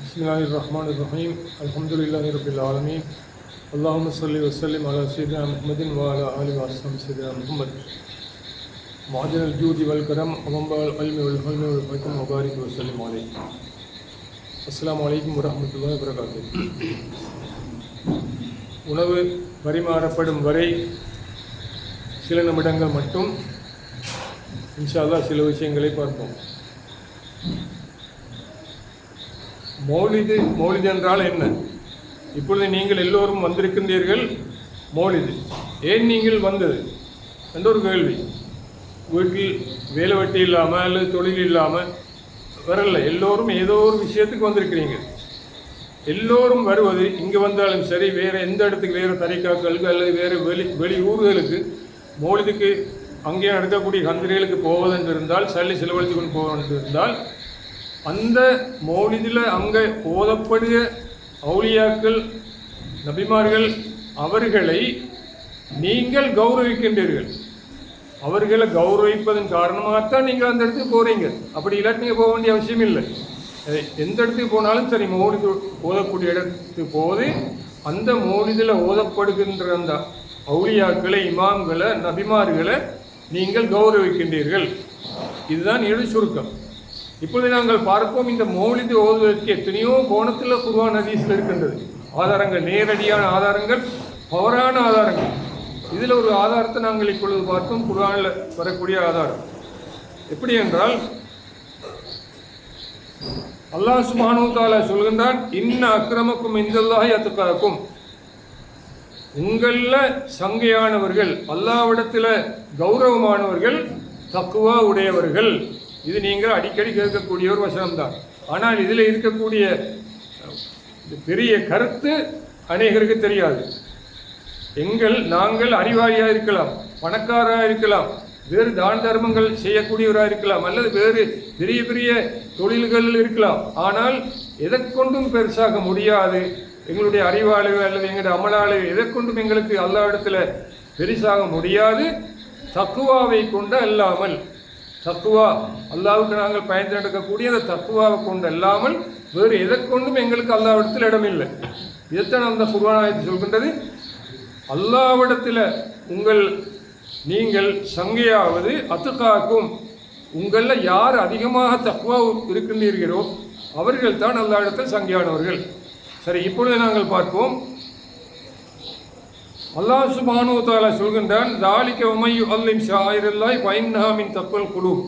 Bismillahirrahmanirrahim. Alhamdulillahi Rabbil Alameen. Allahumma salli wa sallim ala Sayyidina Muhammadin wa ala alihi wa sallam Sayyidina Muhammad. Mu'adhin al-judi wal-karam, amamba al-ilmi wal-hilmi wal-hikam wa barik wa sallim alayhi. Assalamu alaikum wa rahmatullahi wa barakatuh. உணவு பரிமாறப்படும் வரை சில நிமிடங்கள் மட்டும் இன்ஷா அல்லாஹ் சில விஷயங்களை பார்ப்போம். மௌலிது என்றால் என்ன? இப்பொழுது நீங்கள் எல்லோரும் வந்திருக்கின்றீர்கள். மௌலிது ஏன் நீங்கள் வந்தது என்ற ஒரு கேள்வி. வீட்டில் வேலை வெட்டி இல்லாமல் அல்லது தொழில் இல்லாமல் வரல, எல்லோரும் ஏதோ ஒரு விஷயத்துக்கு வந்திருக்கிறீங்க. எல்லோரும் வருவது இங்கே வந்தாலும் சரி, வேறு எந்த இடத்துக்கு, வேறு தரிகாக்களுக்கு அல்லது வேறு வெளி ஊர்களுக்கு மௌலிதுக்கு அங்கே நடக்கக்கூடிய கந்திரிகளுக்கு போவதென்று இருந்தால், சல்லி செலவழித்து கொண்டு போவதென்று இருந்தால், அந்த மௌலிதில் அங்கே ஓதப்படுகிற அவுலியாக்கள் நபிமார்கள் அவர்களை நீங்கள் கௌரவிக்கின்றீர்கள். அவர்களை கௌரவிப்பதன் காரணமாகத்தான் நீங்கள் அந்த இடத்துக்கு போகிறீங்க. அப்படி இல்லாட்டி நீங்கள் போக வேண்டிய அவசியம் இல்லை. எந்த இடத்துக்கு போனாலும் சரி, மௌலிது ஓதக்கூடிய இடத்துக்கு போது அந்த மௌலிதில் ஓதப்படுகின்ற அந்த அவுலியாக்களை, இமாம்களை, நபிமார்களை நீங்கள் கௌரவிக்கின்றீர்கள். இதுதான் எழு சுருக்கம். இப்பொழுது நாங்கள் பார்ப்போம், இந்த மௌலிது ஓதுவதற்கு எத்தனையோ கோணத்தில் குர்ஆன் ஹதீஸில் இருக்கின்றது. ஆதாரங்கள், நேரடியான ஆதாரங்கள், பவரான ஆதாரங்கள். இதில் ஒரு ஆதாரத்தை நாங்கள் இப்பொழுது பார்ப்போம். குர்ஆனில் வரக்கூடிய ஆதாரம் எப்படி என்றால், அல்லாஹ் சுப்ஹானஹு வ தஆலா சொல்கின்றான், இன்ன அக்ரமக்கும் இன்தல்லாஹி அத்காக்கும். உங்களில் சங்கையானவர்கள், அல்லாஹ்விடத்தில் கௌரவமானவர்கள் தக்வா உடையவர்கள். இது நீங்கள் அடிக்கடி கேட்கக்கூடிய ஒரு வசனம்தான். ஆனால் இதில் இருக்கக்கூடிய பெரிய கருத்து அநேகருக்கு தெரியாது. நாங்கள் அறிவாளியாக இருக்கலாம், பணக்காராக இருக்கலாம், வேறு தான தர்மங்கள் செய்யக்கூடியவராக இருக்கலாம், அல்லது வேறு பெரிய பெரிய தொழில்கள் இருக்கலாம். ஆனால் எதற்கொண்டும் பெருசாக முடியாது. எங்களுடைய அறிவாளவு அல்லது எங்களுடைய அமலாளவு எதற்கொண்டும் எங்களுக்கு அல்லாஹ்விடத்தில் பெருசாக முடியாது. தக்குவாவை கொண்டு அல்லாமல், தக்குவா அல்லாஹ்வுக்கு நாங்கள் பயந்து நடக்கக்கூடிய அந்த தக்குவாவை கொண்டு அல்லாமல் வேறு எதற்கொண்டும் எங்களுக்கு அல்லாஹ்விடத்தில் இடமில்லை. இதைத்தான் அந்த குர்ஆன் ஆயத்து சொல்கின்றது. அல்லாஹ்விடத்தில் நீங்கள் சங்கையாவது அத்துக்காக்கும். உங்களில் யார் அதிகமாக தக்குவா இருக்கின்றீர்களோ அவர்கள் தான் அல்லாஹ்விடத்தில் சங்கையானவர்கள். சரி, இப்பொழுது நாங்கள் பார்ப்போம். அல்லாஹ் சுப்ஹானஹு வ தஆலா சொல்கின்றான், ذَلِكَ وَمَن يُعَظِّمْ شَعَائِرَ اللَّهِ فَإِنَّهَا مِن تَقْوَى الْقُلُوبِ.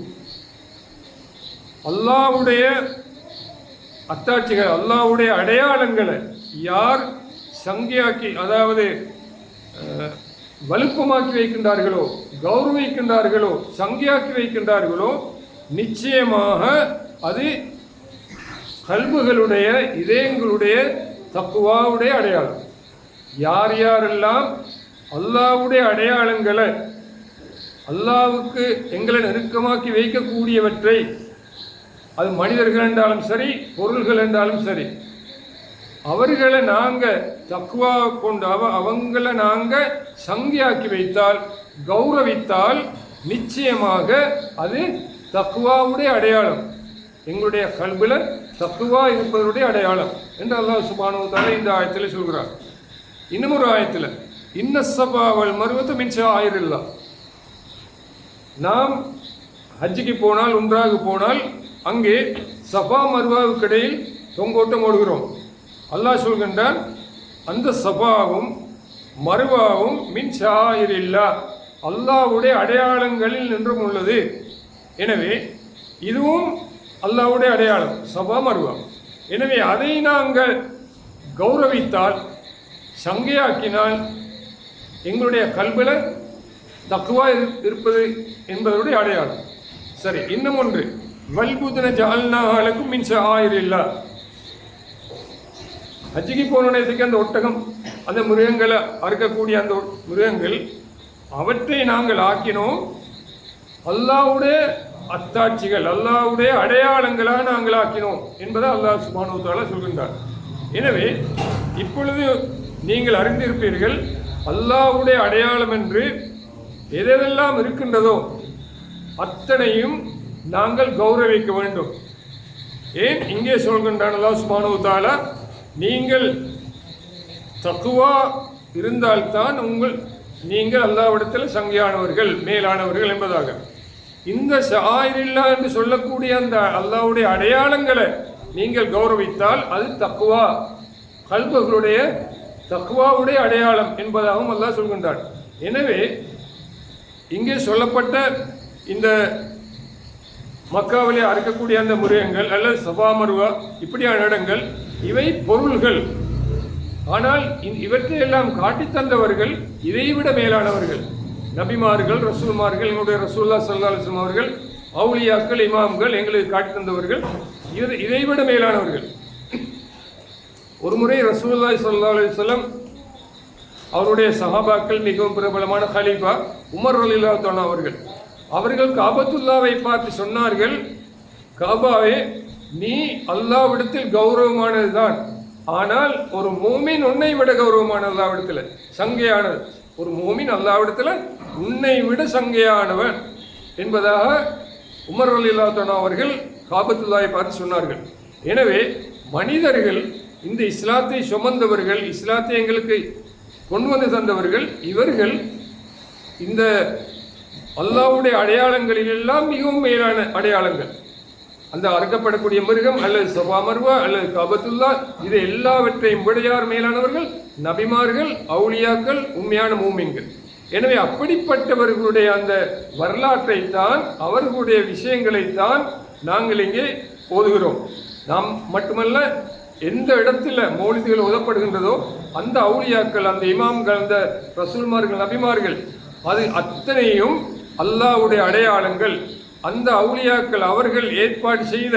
அல்லாஹ்வுடைய அத்தாட்சிகள், அல்லாஹ்வுடைய அடையாளங்களை யார் சங்கையாக்கி, அதாவது வலுப்பமாக்கி வைக்கின்றார்களோ, கௌரவிக்கின்றார்களோ, சங்கையாக்கி வைக்கின்றார்களோ, நிச்சயமாக அது கல்புகளுடைய, இதயங்களுடைய தக்குவாவுடைய அடையாளம். யார் யாரெல்லாம் அல்லாஹ்வுடைய அடையாளங்களை, அல்லாஹ்வுக்கு எங்களை நெருக்கமாக்கி வைக்கக்கூடியவற்றை, அது மனிதர்கள் என்றாலும் சரி, பொருள்கள் என்றாலும் சரி, அவர்களை நாங்கள் தக்குவா கொண்டு அவங்களை நாங்கள் சங்கையாக்கி வைத்தால், கௌரவித்தால், நிச்சயமாக அது தக்குவாவுடைய அடையாளம். எங்களுடைய கல்பில் தக்குவா இருப்பதனுடைய அடையாளம் என்று அல்லாஹ் சுப்ஹானஹு வ தஆலா இந்த ஆயத்தில் சொல்கிறார். இன்னும் ஒரு ஆயத்தில், இன்ன ஸஃபா வல் மர்வத மின் ஷஆயிரில்லாஹ். நாம் ஹஜ்ஜுக்கு போனால், உம்ராவுக்கு போனால், அங்கே சஃபா மர்வாவுக்கு இடையில் தொங்கோட்டம் ஓடுகிறோம். அல்லாஹ் சொல்கின்றான், அந்த சஃபாவும் மர்வாவும் மின் ஷஆயிரில்லாஹ், அல்லாஹ்வுடைய அடையாளங்களில் நின்றும் உள்ளது. எனவே இதுவும் அல்லாஹ்வுடைய அடையாளம், சஃபா மர்வா. எனவே அதை நாங்கள் கௌரவித்தால், சங்கையாக்கினால், எங்களுடைய கல்பில் தக்குவா இருப்பது என்பதனுடைய அடையாளம். சரி, இன்னும் ஒன்று, வல்புதன ஜஅல்னாஹா லக்கும் மின் ஷஆயிரில்லாஹ். ஹஜ்ஜுக்கு போனதுக்கு அந்த ஒட்டகம், அந்த மிருகங்களை அறுக்கக்கூடிய அந்த மிருகங்கள், அவற்றை நாங்கள் ஆக்கினோம் அல்லாஹ்வுடைய அத்தாட்சிகள், அல்லாஹ்வுடைய அடையாளங்களாக நாங்கள் ஆக்கினோம் என்பதை அல்லாஹ் சுப்ஹானஹு வ தஆலா சொல்கின்றார். எனவே இப்பொழுது நீங்கள் அறிந்திருப்பீர்கள், அல்லாஹ்வுடைய அடையாளம் என்று எதெல்லாம் இருக்கின்றதோ அத்தனையும் நாங்கள் கௌரவிக்க வேண்டும். ஏன் இங்கே சொல்கின்றான் அல்லாஹ் சுப்ஹானஹு வ தஆலா, நீங்கள் தக்வா இருந்தால்தான் நீங்கள் அல்லாஹ்விடத்தில் சங்கையானவர்கள், மேலானவர்கள் என்பதாக. இந்த ஷாயிரில்லா என்று சொல்லக்கூடிய அந்த அல்லாஹ்வுடைய அடையாளங்களை நீங்கள் கௌரவித்தால் அது தக்வா, கல்புகளுடைய தக்வாவுடைய அடையாளம் என்பதாகவும் அல்லாஹ் சொல்கின்றான். எனவே இங்கே சொல்லப்பட்ட இந்த மக்காவிலே அறுக்கக்கூடிய அந்த மிருகங்கள் அல்லது சபா மருவா இப்படியான இடங்கள் இவை பொருள்கள். ஆனால் இவற்றையெல்லாம் காட்டித் தந்தவர்கள் இதைவிட மேலானவர்கள், நபிமார்கள், ரசூல்மார்கள், எங்களுடைய ரசூலுல்லாஹ் ஸல்லல்லாஹு அலைஹி வஸல்லம் அவர்கள், அவுலியாக்கள், இமாம்கள் எங்களுக்கு காட்டித் தந்தவர்கள் இதைவிட மேலானவர்கள். ஒரு முறை ரசூலுல்லாஹி ஸல்லல்லாஹு அலைஹி வஸல்லம் அவருடைய சஹாபாக்கள் மிகவும் பிரபலமான கலீஃபா உமர் ரலியல்லாஹு அன்ஹு அவர்கள் காபத்துல்லாவை பார்த்து சொன்னார்கள், காபாவே, நீ அல்லாஹ்விடத்தில் கௌரவமானதுதான், ஆனால் ஒரு மூமின் உன்னை விட கௌரவமான அல்லாஹ்விடத்தில் சங்கையானது. ஒரு மூமின் அல்லாஹ்விடத்தில் உன்னை விட சங்கையானவன் என்பதாக உமர் ரலியல்லாஹு அன்ஹு அவர்கள் காபத்துல்லாவை பார்த்து சொன்னார்கள். எனவே மனிதர்கள், இந்த இஸ்லாத்தை சுமந்தவர்கள், இஸ்லாத்தை எங்களுக்கு கொண்டு வந்து தந்தவர்கள், இவர்கள் இந்த அல்லாஹ்வுடைய அடையாளங்களில் எல்லாம் மிகவும் மேலான அடையாளங்கள். அந்த அறுக்கப்படக்கூடிய மிருகம் அல்லது சபா மர்வா அல்லது காபத்துல்லா, இது எல்லாவற்றையும் விட யார் மேலானவர்கள்? நபிமார்கள், அவுலியாக்கள், உண்மையான மூமின்கள். எனவே அப்படிப்பட்டவர்களுடைய அந்த வரலாற்றை தான், அவர்களுடைய விஷயங்களை தான் நாங்கள் இங்கே ஓதுகிறோம். நாம் மட்டுமல்ல, எந்த இடத்துல மௌலிதுகள் ஓதப்படுகின்றதோ அந்த அவுலியாக்கள், அந்த இமாம்கள், அந்த ரசூல்மார்கள், நபிமார்கள், அது அத்தனையும் அல்லாஹ்வுடைய அடையாளங்கள். அந்த அவுலியாக்கள் அவர்கள் ஏற்பாடு செய்த,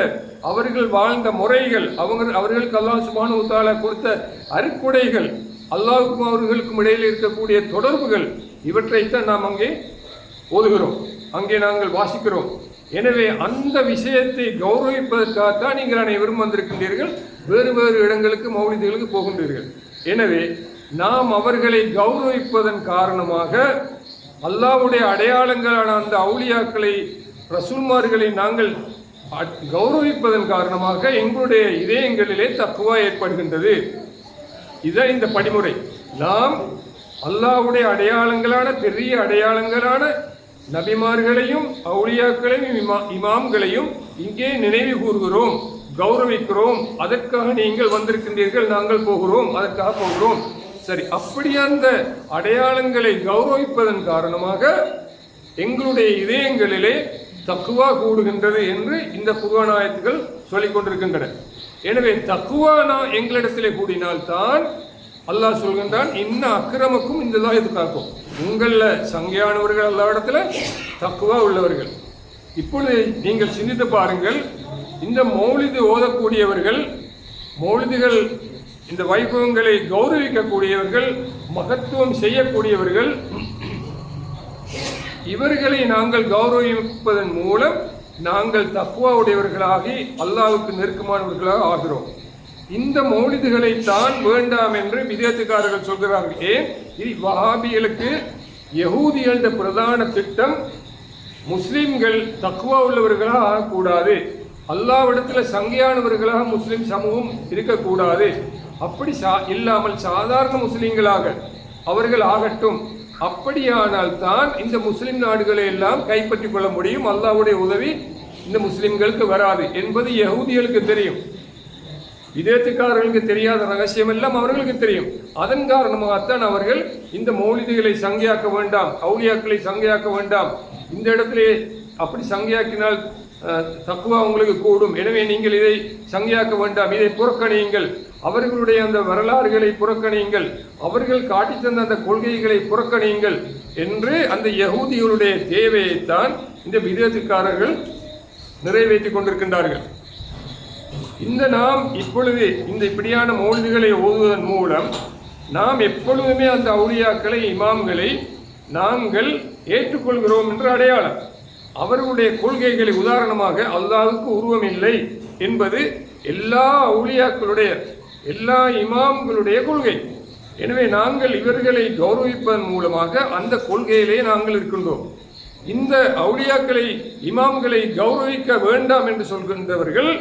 அவர்கள் வாழ்ந்த முறைகள், அவர்களுக்கு அல்லாஹ் சுப்ஹானஹு வ தஆலா கொடுத்த அருக்குடைகள், அல்லாஹ்வுக்கும் அவர்களுக்கும் இடையில் இருக்கக்கூடிய தொடர்புகள், இவற்றைத்தான் நாம் அங்கே ஓதுகிறோம், அங்கே நாங்கள் வாசிக்கிறோம். எனவே அந்த விஷயத்தை கௌரவிப்பதற்காகத்தான் நீங்கள் அனைவரும் வந்திருக்கின்றீர்கள், வேறு வேறு இடங்களுக்கு மௌலிதுகளுக்கு போகின்றீர்கள். எனவே நாம் அவர்களை கௌரவிப்பதன் காரணமாக, அல்லாஹ்வுடைய அடையாளங்களான அந்த அவுலியாக்களை, ரசூல்மார்களை நாங்கள் கௌரவிப்பதன் காரணமாக எங்களுடைய இதயங்களிலே தக்வா ஏற்படுகின்றது. இதுதான் இந்த படிமுறை. நாம் அல்லாஹ்வுடைய அடையாளங்களான, பெரிய அடையாளங்களான நபிமார்களையும் அவுலியாக்களையும் இமாம்களையும் இங்கே நினைவு கூறுகிறோம், கௌரவிக்கிறோம். அதற்காக நீங்கள் வந்திருக்கின்றீர்கள், நாங்கள் போகிறோம், அதற்காக போகிறோம். சரி, அப்படி அந்த அடையாளங்களை கௌரவிப்பதன் காரணமாக எங்களுடைய இதயங்களிலே தக்குவா கூடுகின்றது என்று இந்த குர்ஆன் ஆயத்துகள் சொல்லிக் கொண்டிருக்கின்றன. எனவே தக்குவா எங்களிடத்திலே கூடினால்தான் அல்லாஹ் சொல்கின்றான், இன்ன அக்கிரமக்கும் இந்த இதுக்காக்கும், உங்களில் சங்கையானவர்கள் அல்லாஹ்விடத்துல தக்குவா உள்ளவர்கள். இப்பொழுது நீங்கள் சிந்தித்து பாருங்கள், இந்த மௌலிது ஓதக்கூடியவர்கள், மௌலிதுகள், இந்த வைபவங்களை கௌரவிக்கக்கூடியவர்கள், மகத்துவம் செய்யக்கூடியவர்கள், இவர்களை நாங்கள் கௌரவிப்பதன் மூலம் நாங்கள் தக்வா உடையவர்களாகி அல்லாஹ்வுக்கு நெருக்கமானவர்களாக ஆகிறோம். இந்த மௌலிதுகளை தான் வேண்டாம் என்று விதேத்துக்காரர்கள் சொல்கிறார்கள். ஏன்? இது வஹாபிகளுக்கு யஹூதிகள பிரதான திட்டம், முஸ்லிம்கள் தக்வா உள்ளவர்களாக ஆகக்கூடாது, அல்லாஹ்விடத்தில் சங்கையானவர்களாக முஸ்லிம் சமூகம் இருக்கக்கூடாது, அப்படி இல்லாமல் சாதாரண முஸ்லிம்களாக அவர்கள் ஆகட்டும். அப்படியானால் தான் இந்த முஸ்லிம் நாடுகளை எல்லாம் கைப்பற்றிக் கொள்ள முடியும், அல்லாஹ்வுடைய உதவி இந்த முஸ்லிம்களுக்கு வராது என்பது யஹூதிகளுக்கு தெரியும். விதேத்துக்காரர்களுக்கு தெரியாத ரகசியம் எல்லாம் அவர்களுக்கு தெரியும். அதன் காரணமாகத்தான் அவர்கள் இந்த மௌலிதுகளை சங்கையாக்க வேண்டாம், அவுலியாக்களை சங்கையாக்க வேண்டாம், இந்த இடத்திலே அப்படி சங்கையாக்கினால் தக்குவா உங்களுக்கு கூடும், எனவே நீங்கள் இதை சங்கையாக்க வேண்டாம், இதை புறக்கணியுங்கள், அவர்களுடைய அந்த வரலாறுகளை புறக்கணியுங்கள், அவர்கள் காட்டித் தந்த அந்த கொள்கைகளை புறக்கணியுங்கள் என்று அந்த யஹூதிகளுடைய தேவையைத்தான் இந்த விதேத்துக்காரர்கள் நிறைவேற்றிக் கொண்டிருக்கின்றார்கள். இந்த நாம் இப்பொழுது இந்த இப்படியான மௌலிதுகளை ஓதுவதன் மூலம் நாம் எப்பொழுதுமே அந்த அவுலியாக்களை, இமாம்களை நாங்கள் ஏற்றுக்கொள்கிறோம் என்ற அடையாளம். அவர்களுடைய கொள்கைகளை, உதாரணமாக அல்லாஹ்வுக்கு உருவம் இல்லை என்பது எல்லா அவுலியாக்களுடைய, எல்லா இமாம்களுடைய கொள்கை. எனவே நாங்கள் இவர்களை கௌரவிப்பதன் மூலமாக அந்த கொள்கையிலே நாங்கள் இருக்கின்றோம். இந்த அவுலியாக்களை, இமாம்களை கௌரவிக்க வேண்டாம் என்று சொல்கின்றவர்கள்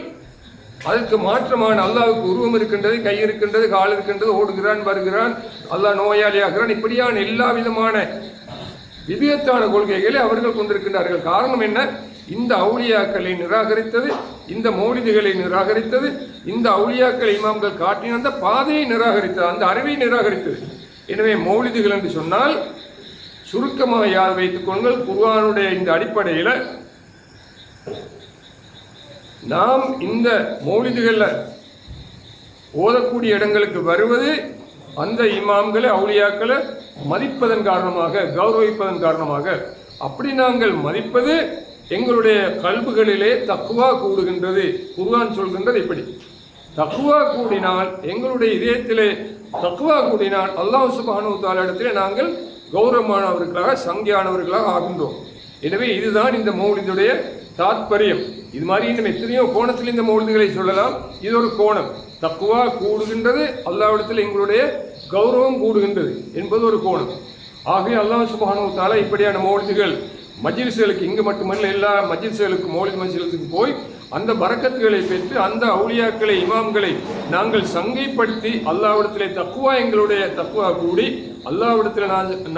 அதற்கு மாற்றமான அல்லாஹ்வுக்கு உருவம் இருக்கின்றது, கை இருக்கின்றது, கால் இருக்கின்றது, ஓடுகிறான், வருகிறான், அல்லாஹ் நோயாளியாகிறான், இப்படியான எல்லா விதமான விதத்தான கொள்கைகளை அவர்கள் கொண்டிருக்கின்றார்கள். காரணம் என்ன? இந்த அவுலியாக்களை நிராகரித்தது, இந்த மௌலிதுகளை நிராகரித்தது, இந்த அவுலியாக்கள் இமாம்கள் காட்டின அந்த பாதையை நிராகரித்தது, அந்த அறிவை நிராகரித்தது. எனவே மௌலிதுகள் என்று சொன்னால் சுருக்கமாக யார் வைத்துக் கொள்ளுங்கள், குர்ஆனுடைய இந்த அடிப்படையில் நாம் இந்த மௌலிதுகளில் ஓதக்கூடிய இடங்களுக்கு வருவது அந்த இமாம்களை அவுலியாக்களை மதிப்பதன் காரணமாக, கௌரவிப்பதன் காரணமாக. அப்படி நாங்கள் மதிப்பது எங்களுடைய கல்புகளிலே தக்வா கூடுகின்றது. குர்ஆன் சொல்கின்றது இப்படி, தக்வா கூடினால், எங்களுடைய இதயத்திலே தக்வா கூடினால் அல்லாஹ் சுப்ஹானஹு வ தஆலா இடத்திலே நாங்கள் கௌரவமானவர்களாக, சங்கையானவர்களாக ஆகின்றோம். எனவே இதுதான் இந்த மௌலிதுடைய தாத்பரியம். இது மாதிரி இன்னும் எத்தனையோ கோணத்தில் இந்த மௌலிதுகளை சொல்லலாம். இது ஒரு கோணம். தக்வா கூடுகின்றது, அல்லாஹ்விடத்தில் எங்களுடைய கௌரவம் கூடுகின்றது என்பது ஒரு கோணம். ஆகவே அல்லாஹ் சுப்ஹானஹு வ தஆலா இப்படியான மௌலிதுகள் மஜ்லிஸ்களுக்கு, இங்கு மட்டுமல்ல எல்லா மஜ்லிஸ்களுக்கு, மௌலித் மஜ்லிஸுக்கு போய் அந்த பரக்கத்துகளை பெற்று அந்த அவுலியாக்களை, இமாம்களை நாங்கள் சங்கைப்படுத்தி அல்லாஹ்விடத்திலே தக்வா, எங்களுடைய தக்வா கூடி அல்லாஹ்விடத்தில்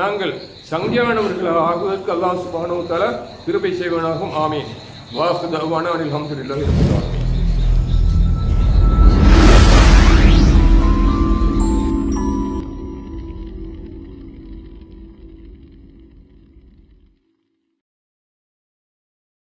நாங்கள் சங்கையானவர்களாக ஆகுவதற்கு அல்லாஹ் சுப்ஹானஹு வ தஆலா கிருபை செய்வானாகும். ஆமீன். வாஹிரு தஅவானா அல்ஹம்துலில்லாஹி ரப்பில் ஆலமீன்.